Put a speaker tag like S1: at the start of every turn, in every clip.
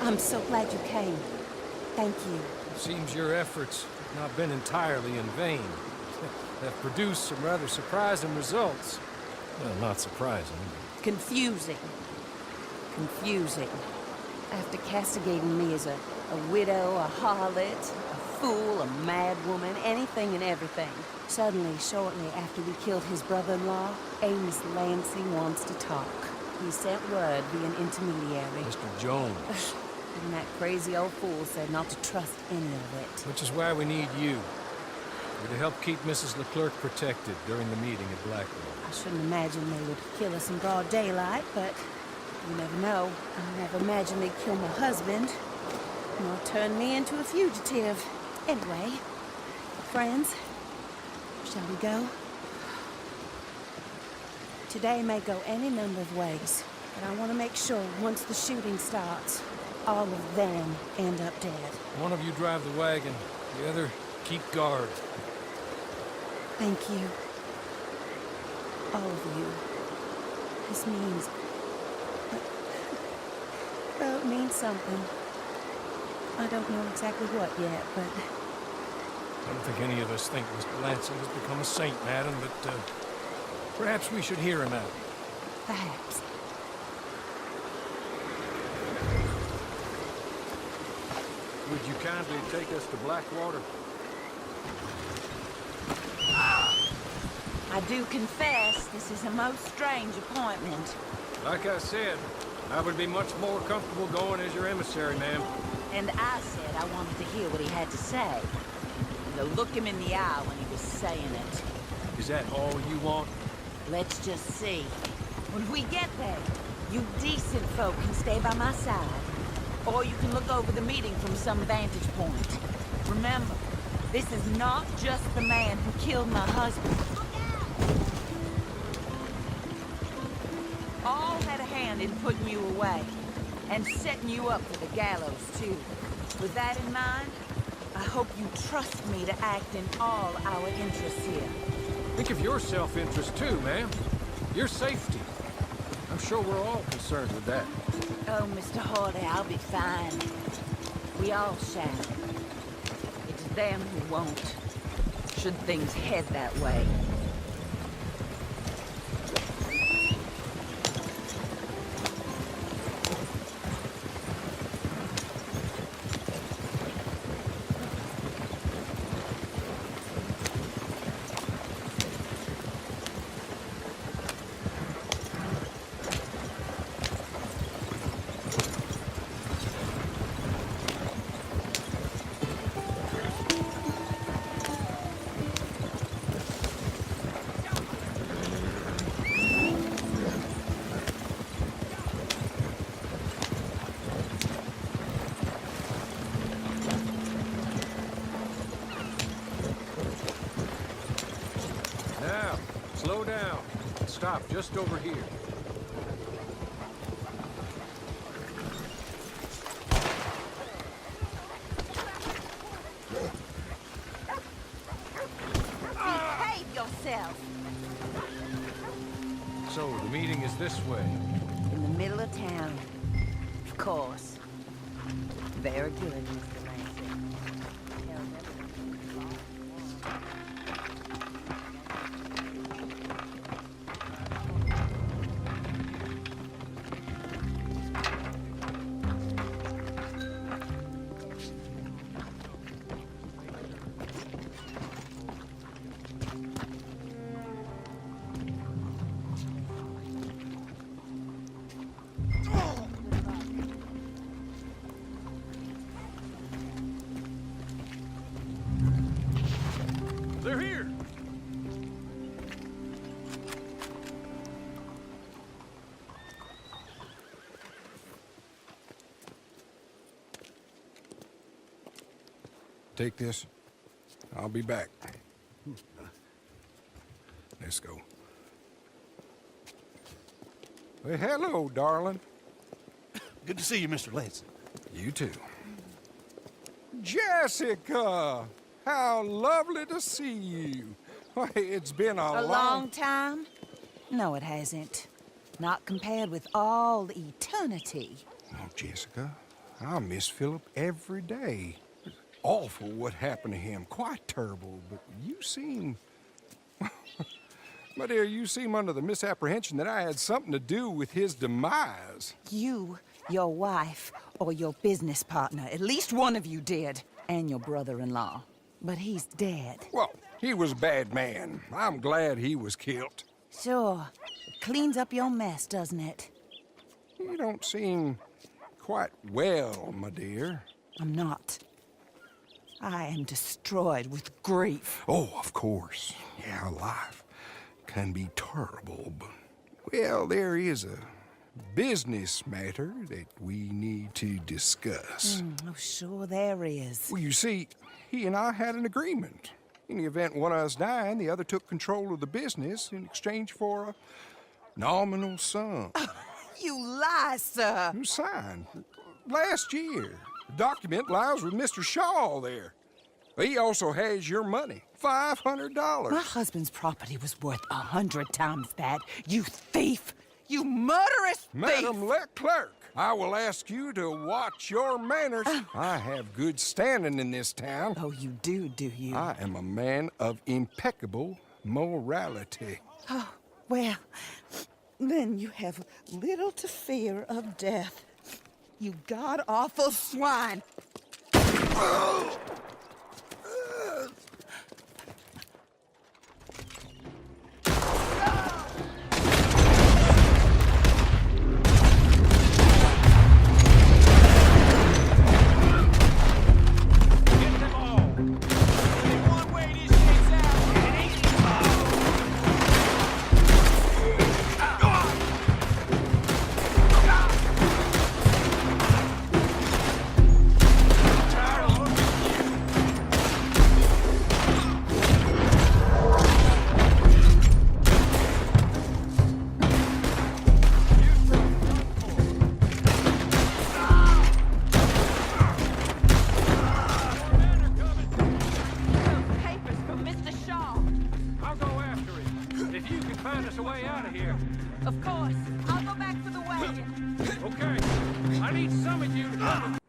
S1: I'm so glad you came. Thank you.
S2: Seems your efforts have not been entirely in vain. Have produced some rather surprising results. Well, not surprising.
S1: Confusing. Confusing. After castigating me as a widow, a harlot, a fool, a mad woman, anything and everything. Suddenly, shortly after we killed his brother-in-law, Amos Lansing wants to talk. He sent word via an intermediary.
S2: Mr. Jones.
S1: And that crazy old fool said not to trust any of it.
S2: Which is why we need you. You're to help keep Mrs. Leclerc protected during the meeting at Blackwell.
S1: I shouldn't imagine they would kill us in broad daylight, but you never know. I never imagined they'd kill my husband, nor turn me into a fugitive. Anyway, friends, shall we go? Today may go any number of ways, but I want to make sure once the shooting starts, all of them end up dead.
S2: One of you drive the wagon, the other keep guard.
S1: Thank you. All of you. This means... well, it means something. I don't know exactly what yet, but...
S2: I don't think any of us think Mr. Lansing has become a saint, madam, but perhaps we should hear him out.
S1: Perhaps.
S2: Would you kindly take us to Blackwater?
S3: I do confess, this is a most strange appointment.
S2: Like I said, I would be much more comfortable going as your emissary, ma'am.
S3: And I said I wanted to hear what he had to say. To look him in the eye when he was saying it.
S2: Is that all you want?
S3: Let's just see. When we get there, you decent folk can stay by my side. Or you can look over the meeting from some vantage point. Remember, this is not just the man who killed my husband. All had a hand in putting you away. And setting you up for the gallows, too. With that in mind, I hope you trust me to act in all our interests here.
S2: Think of your self-interest, too, ma'am. Your safety. I'm sure we're all concerned with that.
S3: Oh, Mr. Hawley, I'll be fine. We all shall. It's them who won't, should things head that way.
S2: Now, slow down. Stop just over here.
S3: Behave yourself!
S2: So, the meeting is this way.
S3: In the middle of town. Of course. Very good, Mr. Lansing.
S2: They're here!
S4: Take this. I'll be back. Let's go. Well, hello, darling.
S5: Good to see you, Mr. Lansing.
S4: You too. Jessica! How lovely to see you. Why, it's been
S1: A long time? No, it hasn't. Not compared with all eternity.
S4: Oh, Jessica, I miss Philip every day. It's awful what happened to him. Quite terrible, but you seem... My dear, you seem under the misapprehension that I had something to do with his demise.
S3: You, your wife, or your business partner, at least one of you did. And your brother-in-law. But he's dead.
S4: Well, he was a bad man. I'm glad he was killed.
S3: Sure. It cleans up your mess, doesn't it?
S4: You don't seem quite well, my dear.
S3: I'm not. I am destroyed with grief.
S4: Oh, of course. Yeah, life can be terrible, but... Well, there is a business matter that we need to discuss.
S3: Oh, sure there is.
S4: Well, you see, he and I had an agreement. In the event one of us died, the other took control of the business in exchange for a nominal sum.
S3: You lie, sir.
S4: You signed last year. The document lies with Mr. Shaw there. He also has your money, $500.
S3: My husband's property was worth 100 times that. You thief! You murderous thief!
S4: Madam Leclerc, I will ask you to watch your manners. I have good standing in this town.
S3: Oh, you do you?
S4: I am a man of impeccable morality.
S3: Oh, well, then you have little to fear of death. You god-awful swine!
S2: Find us a way out of here.
S3: Of course. I'll go back for the wagon.
S2: Okay. I need some of you to come with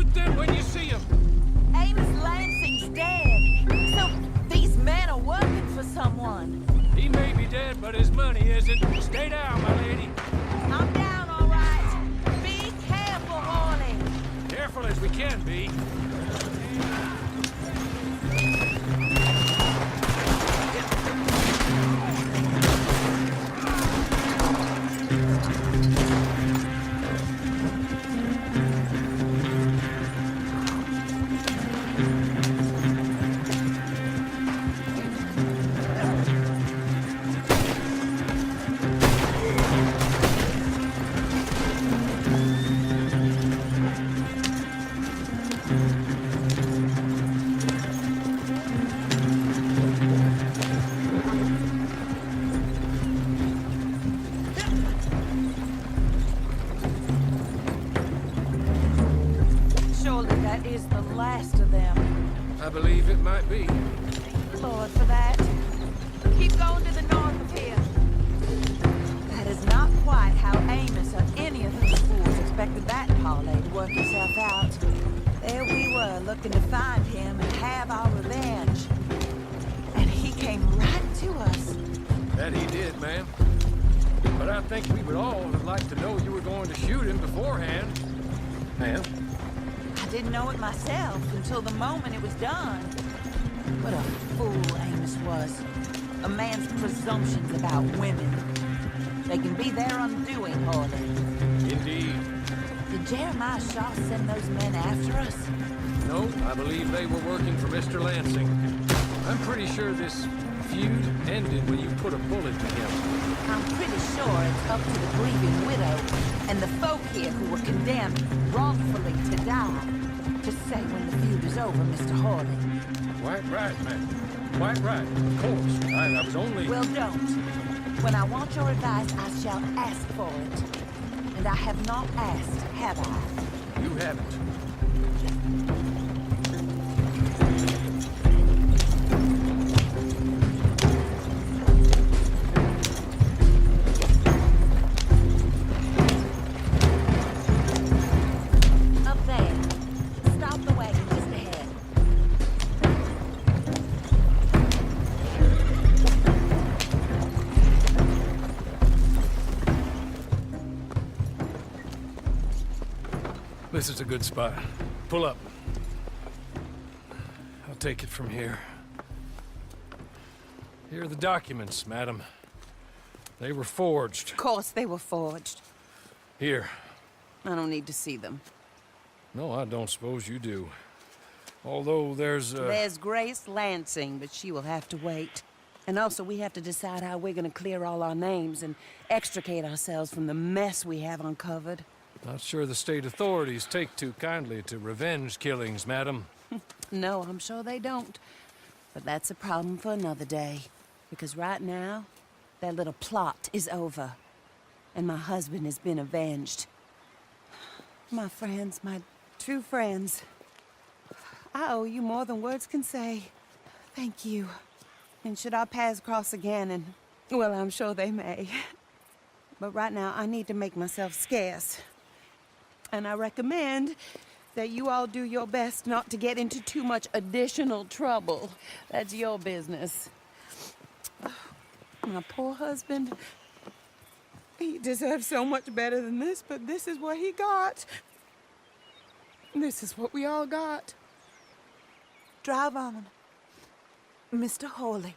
S2: Shoot them when you see them.
S3: Amos Lansing's dead. So these men are working for someone.
S2: He may be dead, but his money isn't. Stay down, my lady.
S3: I'm down, all right. Be careful, Hawley.
S2: Careful as we can be.
S3: Surely that is the last of them.
S2: I believe it might be.
S3: Thank the Lord for that. Keep going to the north of here. That is not quite how Amos or any of those fools expected that parlay to work itself out. There we were, looking to find him and have our revenge. And he came right to us.
S2: That he did, ma'am. But I think we would all have liked to know you were going to shoot him beforehand. Ma'am?
S3: I didn't know it myself until the moment it was done. What a fool Amos was. A man's presumptions about women. They can be their undoing, Hawley.
S2: Indeed.
S3: Did Jeremiah Shaw send those men after us?
S2: No, I believe they were working for Mr. Lansing. I'm pretty sure this feud ended when you put a bullet to him.
S3: I'm pretty sure it's up to the grieving widow and the folk here who were condemned wrongfully to die to say when the feud is over, Mr. Hawley.
S2: Quite right, ma'am. Quite right. Of course. I was only...
S3: Well, don't. When I want your advice, I shall ask for it. And I have not asked, have I?
S2: You haven't.
S3: Up there. Stop the wagon just ahead.
S2: This is a good spot. Pull up. I'll take it from here. Here are the documents, madam. They were forged.
S1: Of course they were forged.
S2: Here.
S1: I don't need to see them.
S2: No, I don't suppose you do. Although there's
S1: There's Grace Lansing, but she will have to wait. And also, we have to decide how we're gonna clear all our names and extricate ourselves from the mess we have uncovered.
S2: Not sure the state authorities take too kindly to revenge killings, madam.
S1: No, I'm sure they don't. But that's a problem for another day. Because right now, that little plot is over. And my husband has been avenged. My friends, my true friends. I owe you more than words can say. Thank you. And should our paths cross again, and, well, I'm sure they may. But right now, I need to make myself scarce. And I recommend that you all do your best not to get into too much additional trouble. That's your business. My poor husband, he deserves so much better than this, but this is what he got. This is what we all got.
S3: Drive on, Mr. Hawley.